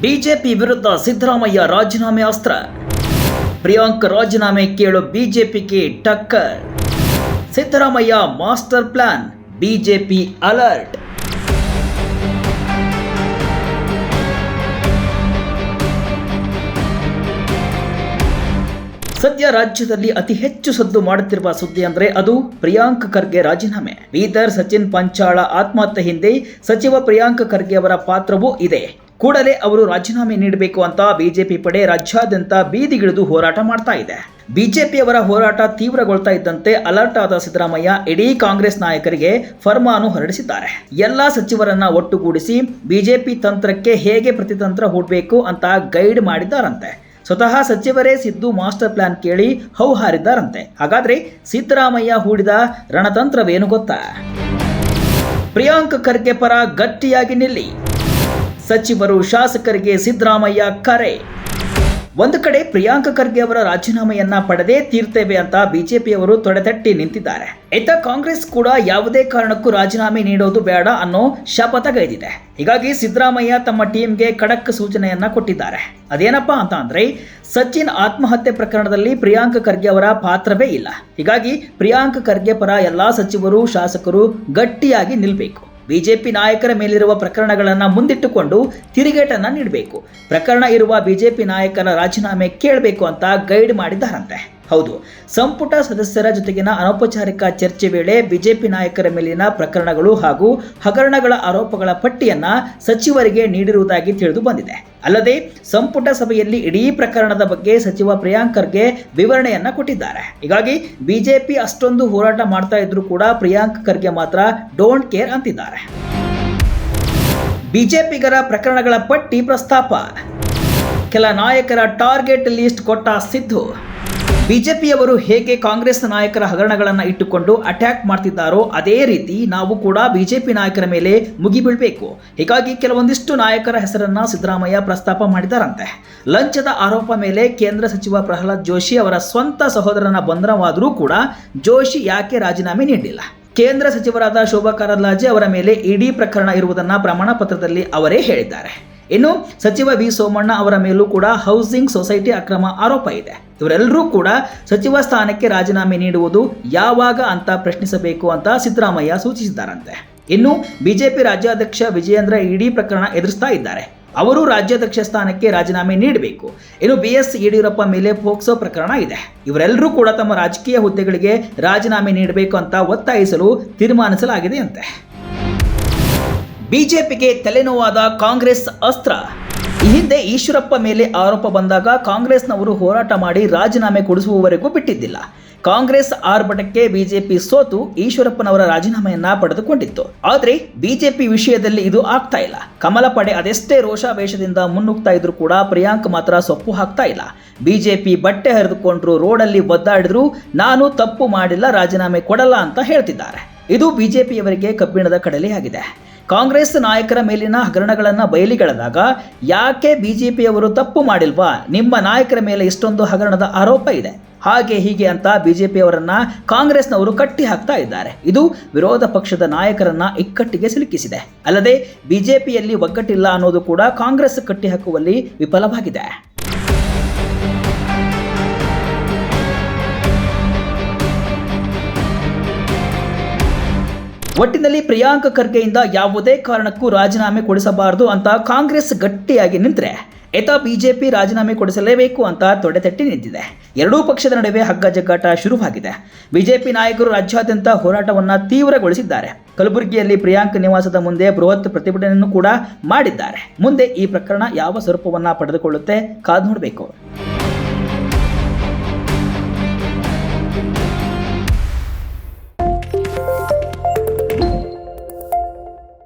BJP ವಿರುದ್ಧ ಸಿದ್ದರಾಮಯ್ಯ ರಾಜೀನಾಮೆ ಅಸ್ತ್ರ. ಪ್ರಿಯಾಂಕ್ ರಾಜೀನಾಮೆ ಕೇಳು ಬಿಜೆಪಿಗೆ ಟಕ್ಕರ್. Siddaramaiah master plan, BJP alert. ಸದ್ಯ ರಾಜ್ಯದಲ್ಲಿ ಅತಿ ಹೆಚ್ಚು ಸದ್ದು ಮಾಡುತ್ತಿರುವ ಸುದ್ದಿ ಅಂದ್ರೆ ಅದು ಪ್ರಿಯಾಂಕ್ ಖರ್ಗೆ ರಾಜೀನಾಮೆ. ಬೀದರ್ ಸಚಿನ್ ಪಂಚಾಳ ಆತ್ಮಹತ್ಯೆ ಹಿಂದೆ ಸಚಿವ ಪ್ರಿಯಾಂಕ್ ಖರ್ಗೆ ಅವರ ಪಾತ್ರವೂ ಇದೆ. ಕೂಡಲೇ ಅವರು ರಾಜೀನಾಮೆ ನೀಡಬೇಕು ಅಂತ ಬಿಜೆಪಿ ಪಡೆ ರಾಜ್ಯಾದ್ಯಂತ ಬೀದಿಗಿಳಿದು ಹೋರಾಟ ಮಾಡ್ತಾ ಇದೆ. ಬಿಜೆಪಿಯವರ ಹೋರಾಟ ತೀವ್ರಗೊಳ್ತಾ ಇದ್ದಂತೆ ಅಲರ್ಟ್ ಆದ ಸಿದ್ದರಾಮಯ್ಯ ಇಡೀ ಕಾಂಗ್ರೆಸ್ ನಾಯಕರಿಗೆ ಫರ್ಮಾನು ಹೊರಡಿಸಿದ್ದಾರೆ. ಎಲ್ಲಾ ಸಚಿವರನ್ನ ಒಟ್ಟುಗೂಡಿಸಿ ಬಿಜೆಪಿ ತಂತ್ರಕ್ಕೆ ಹೇಗೆ ಪ್ರತಿತಂತ್ರ ಹೂಡಬೇಕು ಅಂತ ಗೈಡ್ ಮಾಡಿದ್ದಾರಂತೆ. ಸ್ವತಃ ಸಚಿವರೇ ಸಿದ್ದು ಮಾಸ್ಟರ್ ಪ್ಲಾನ್ ಕೇಳಿ ಹೌಹಾರಿದ್ದಾರಂತೆ. ಹಾಗಾದ್ರೆ ಸಿದ್ದರಾಮಯ್ಯ ಹೂಡಿದ ರಣತಂತ್ರವೇನು ಗೊತ್ತಾ? ಪ್ರಿಯಾಂಕ್ ಖರ್ಗೆ ಪರ ಗಟ್ಟಿಯಾಗಿ ನಿಲ್ಲಿ, ಸಚಿವರು ಶಾಸಕರಿಗೆ ಸಿದ್ದರಾಮಯ್ಯ ಕರೆ. ಒಂದು ಕಡೆ ಪ್ರಿಯಾಂಕ್ ಖರ್ಗೆ ಅವರ ರಾಜೀನಾಮೆಯನ್ನ ಪಡೆದೇ ತೀರ್ತೇವೆ ಅಂತ ಬಿಜೆಪಿಯವರು ತೊಡೆತಟ್ಟಿ ನಿಂತಿದ್ದಾರೆ. ಇತ್ತ ಕಾಂಗ್ರೆಸ್ ಕೂಡ ಯಾವುದೇ ಕಾರಣಕ್ಕೂ ರಾಜೀನಾಮೆ ನೀಡೋದು ಬೇಡ ಅನ್ನೋ ಶಪಥಗೈದಿದೆ. ಹೀಗಾಗಿ ಸಿದ್ದರಾಮಯ್ಯ ತಮ್ಮ ಟೀಮ್ಗೆ ಖಡಕ್ ಸೂಚನೆಯನ್ನ ಕೊಟ್ಟಿದ್ದಾರೆ. ಅದೇನಪ್ಪಾ ಅಂತ ಅಂದ್ರೆ, ಸಚಿನ್ ಆತ್ಮಹತ್ಯೆ ಪ್ರಕರಣದಲ್ಲಿ ಪ್ರಿಯಾಂಕ್ ಖರ್ಗೆ ಅವರ ಪಾತ್ರವೇ ಇಲ್ಲ. ಹೀಗಾಗಿ ಪ್ರಿಯಾಂಕ್ ಖರ್ಗೆ ಪರ ಎಲ್ಲಾ ಸಚಿವರು ಶಾಸಕರು ಗಟ್ಟಿಯಾಗಿ ನಿಲ್ಲಬೇಕು. ಬಿಜೆಪಿ ನಾಯಕರ ಮೇಲಿರುವ ಪ್ರಕರಣಗಳನ್ನು ಮುಂದಿಟ್ಟುಕೊಂಡು ತಿರುಗೇಟನ್ನ ನೀಡಬೇಕು. ಪ್ರಕರಣ ಇರುವ ಬಿಜೆಪಿ ನಾಯಕರ ರಾಜೀನಾಮೆ ಕೇಳಬೇಕು ಅಂತ ಗೈಡ್ ಮಾಡಿದ್ದಾರಂತೆ. ಹೌದು, ಸಂಪುಟ ಸದಸ್ಯರ ಜೊತೆಗಿನ ಅನೌಪಚಾರಿಕ ಚರ್ಚೆ ವೇಳೆ ಬಿಜೆಪಿ ನಾಯಕರ ಮೇಲಿನ ಪ್ರಕರಣಗಳು ಹಾಗೂ ಹಗರಣಗಳ ಆರೋಪಗಳ ಪಟ್ಟಿಯನ್ನ ಸಚಿವರಿಗೆ ನೀಡಿರುವುದಾಗಿ ತಿಳಿದು ಬಂದಿದೆ. ಅಲ್ಲದೆ ಸಂಪುಟ ಸಭೆಯಲ್ಲಿ ಇಡೀ ಪ್ರಕರಣದ ಬಗ್ಗೆ ಸಚಿವ ಪ್ರಿಯಾಂಕ್ ಖರ್ಗೆ ವಿವರಣೆಯನ್ನ ಕೊಟ್ಟಿದ್ದಾರೆ. ಹೀಗಾಗಿ ಬಿಜೆಪಿ ಅಷ್ಟೊಂದು ಹೋರಾಟ ಮಾಡ್ತಾ ಇದ್ರು ಕೂಡ ಪ್ರಿಯಾಂಕ್ ಖರ್ಗೆ ಮಾತ್ರ ಡೋಂಟ್ ಕೇರ್ ಅಂತಿದ್ದಾರೆ. ಬಿಜೆಪಿಗರ ಪ್ರಕರಣಗಳ ಪಟ್ಟಿ ಪ್ರಸ್ತಾಪ, ಕೆಲ ನಾಯಕರ ಟಾರ್ಗೆಟ್ ಲಿಸ್ಟ್ ಕೊಟ್ಟ ಸಿದ್ದು. ಬಿಜೆಪಿಯವರು ಹೇಗೆ ಕಾಂಗ್ರೆಸ್ ನಾಯಕರ ಹಗರಣಗಳನ್ನು ಇಟ್ಟುಕೊಂಡು ಅಟ್ಯಾಕ್ ಮಾಡ್ತಿದ್ದಾರೋ ಅದೇ ರೀತಿ ನಾವು ಕೂಡ ಬಿಜೆಪಿ ನಾಯಕರ ಮೇಲೆ ಮುಗಿಬೀಳಬೇಕು. ಹೀಗಾಗಿ ಕೆಲವೊಂದಿಷ್ಟು ನಾಯಕರ ಹೆಸರನ್ನ ಸಿದ್ದರಾಮಯ್ಯ ಪ್ರಸ್ತಾಪ ಮಾಡಿದ್ದಾರಂತೆ. ಲಂಚದ ಆರೋಪ ಮೇಲೆ ಕೇಂದ್ರ ಸಚಿವ ಪ್ರಹ್ಲಾದ್ ಜೋಶಿ ಅವರ ಸ್ವಂತ ಸಹೋದರನ ಬಂಧನವಾದರೂ ಕೂಡ ಜೋಶಿ ಯಾಕೆ ರಾಜೀನಾಮೆ ನೀಡಿಲ್ಲ? ಕೇಂದ್ರ ಸಚಿವರಾದ ಶೋಭಾ ಕರಂದ್ಲಾಜೆ ಅವರ ಮೇಲೆ ಇಡಿ ಪ್ರಕರಣ ಇರುವುದನ್ನು ಪ್ರಮಾಣ ಪತ್ರದಲ್ಲಿ ಅವರೇ ಹೇಳಿದ್ದಾರೆ. ಇನ್ನು ಸಚಿವ ವಿ ಸೋಮಣ್ಣ ಅವರ ಮೇಲೂ ಕೂಡ ಹೌಸಿಂಗ್ ಸೊಸೈಟಿ ಅಕ್ರಮ ಆರೋಪ ಇದೆ. ಇವರೆಲ್ಲರೂ ಕೂಡ ಸಚಿವ ಸ್ಥಾನಕ್ಕೆ ರಾಜೀನಾಮೆ ನೀಡುವುದು ಯಾವಾಗ ಅಂತ ಪ್ರಶ್ನಿಸಬೇಕು ಅಂತ ಸಿದ್ದರಾಮಯ್ಯ ಸೂಚಿಸಿದ್ದಾರಂತೆ. ಇನ್ನು ಬಿಜೆಪಿ ರಾಜ್ಯಾಧ್ಯಕ್ಷ ವಿಜಯೇಂದ್ರ ಇಡಿ ಪ್ರಕರಣ ಎದುರಿಸ್ತಾ ಇದ್ದಾರೆ. ಅವರು ರಾಜ್ಯಾಧ್ಯಕ್ಷ ಸ್ಥಾನಕ್ಕೆ ರಾಜೀನಾಮೆ ನೀಡಬೇಕು. ಇನ್ನು BS ಯಡಿಯೂರಪ್ಪ ಮೇಲೆ ಪೋಕ್ಸೋ ಪ್ರಕರಣ ಇದೆ. ಇವರೆಲ್ಲರೂ ಕೂಡ ತಮ್ಮ ರಾಜಕೀಯ ಹುದ್ದೆಗಳಿಗೆ ರಾಜೀನಾಮೆ ನೀಡಬೇಕು ಅಂತ ಒತ್ತಾಯಿಸಲು ತೀರ್ಮಾನಿಸಲಾಗಿದೆ ಅಂತೆ. ಬಿಜೆಪಿಗೆ ತಲೆನೋವಾದ ಕಾಂಗ್ರೆಸ್ ಅಸ್ತ್ರ. ಈ ಹಿಂದೆ ಈಶ್ವರಪ್ಪ ಮೇಲೆ ಆರೋಪ ಬಂದಾಗ ಕಾಂಗ್ರೆಸ್ನವರು ಹೋರಾಟ ಮಾಡಿ ರಾಜೀನಾಮೆ ಕೊಡಿಸುವವರೆಗೂ ಬಿಟ್ಟಿದ್ದಿಲ್ಲ. ಕಾಂಗ್ರೆಸ್ ಆರ್ಭಟಕ್ಕೆ ಬಿಜೆಪಿ ಸೋತು ಈಶ್ವರಪ್ಪನವರ ರಾಜೀನಾಮೆಯನ್ನ ಪಡೆದುಕೊಂಡಿತ್ತು. ಆದರೆ ಬಿಜೆಪಿ ವಿಷಯದಲ್ಲಿ ಇದು ಆಗ್ತಾ ಇಲ್ಲ. ಕಮಲ ಪಡೆ ಅದೆಷ್ಟೇ ರೋಷಾವೇಶದಿಂದ ಮುನ್ನುಗ್ತಾ ಇದ್ರು ಕೂಡ ಪ್ರಿಯಾಂಕ್ ಮಾತ್ರ ಸೊಪ್ಪು ಹಾಕ್ತಾ ಇಲ್ಲ. ಬಿಜೆಪಿ ಬಟ್ಟೆ ಹರಿದುಕೊಂಡ್ರು, ರೋಡಲ್ಲಿ ಒದ್ದಾಡಿದ್ರು, ನಾನು ತಪ್ಪು ಮಾಡಿಲ್ಲ, ರಾಜೀನಾಮೆ ಕೊಡಲ್ಲ ಅಂತ ಹೇಳ್ತಿದ್ದಾರೆ. ಇದು ಬಿಜೆಪಿಯವರಿಗೆ ಕಬ್ಬಿಣದ ಕಡಲೆಯಾಗಿದೆ. ಕಾಂಗ್ರೆಸ್ ನಾಯಕರ ಮೇಲಿನ ಹಗರಣಗಳನ್ನು ಬಯಲಿಗೆಳೆದಾಗ ಯಾಕೆ ಬಿಜೆಪಿಯವರು ತಪ್ಪು ಮಾಡಿಲ್ವಾ, ನಿಮ್ಮ ನಾಯಕರ ಮೇಲೆ ಇಷ್ಟೊಂದು ಹಗರಣದ ಆರೋಪ ಇದೆ, ಹಾಗೆ ಹೀಗೆ ಅಂತ ಬಿಜೆಪಿಯವರನ್ನ ಕಾಂಗ್ರೆಸ್ನವರು ಕಟ್ಟಿ ಹಾಕ್ತಾ ಇದ್ದಾರೆ. ಇದು ವಿರೋಧ ಪಕ್ಷದ ನಾಯಕರನ್ನ ಇಕ್ಕಟ್ಟಿಗೆ ಸಿಲುಕಿಸಿದೆ. ಅಲ್ಲದೆ ಬಿಜೆಪಿಯಲ್ಲಿ ಒಗ್ಗಟ್ಟಿಲ್ಲ ಅನ್ನೋದು ಕೂಡ ಕಾಂಗ್ರೆಸ್ ಕಟ್ಟಿ ಹಾಕುವಲ್ಲಿ ವಿಫಲವಾಗಿದೆ. ಒಟ್ಟಿನಲ್ಲಿ ಪ್ರಿಯಾಂಕ್ ಖರ್ಗೆಯಿಂದ ಯಾವುದೇ ಕಾರಣಕ್ಕೂ ರಾಜೀನಾಮೆ ಕೊಡಿಸಬಾರದು ಅಂತ ಕಾಂಗ್ರೆಸ್ ಗಟ್ಟಿಯಾಗಿ ನಿಂತರೆ, ಇತ ಬಿಜೆಪಿ ರಾಜೀನಾಮೆ ಕೊಡಿಸಲೇಬೇಕು ಅಂತ ತೊಡೆತಟ್ಟಿ ನಿಂತಿದೆ. ಎರಡೂ ಪಕ್ಷದ ನಡುವೆ ಹಗ್ಗ ಜಗ್ಗಾಟ ಶುರುವಾಗಿದೆ. ಬಿಜೆಪಿ ನಾಯಕರು ರಾಜ್ಯಾದ್ಯಂತ ಹೋರಾಟವನ್ನು ತೀವ್ರಗೊಳಿಸಿದ್ದಾರೆ. ಕಲಬುರಗಿಯಲ್ಲಿ ಪ್ರಿಯಾಂಕ್ ನಿವಾಸದ ಮುಂದೆ ಬೃಹತ್ ಪ್ರತಿಭಟನೆಯನ್ನು ಕೂಡ ಮಾಡಿದ್ದಾರೆ. ಮುಂದೆ ಈ ಪ್ರಕರಣ ಯಾವ ಸ್ವರೂಪವನ್ನು ಪಡೆದುಕೊಳ್ಳುತ್ತೆ ಕಾದು ನೋಡಬೇಕು.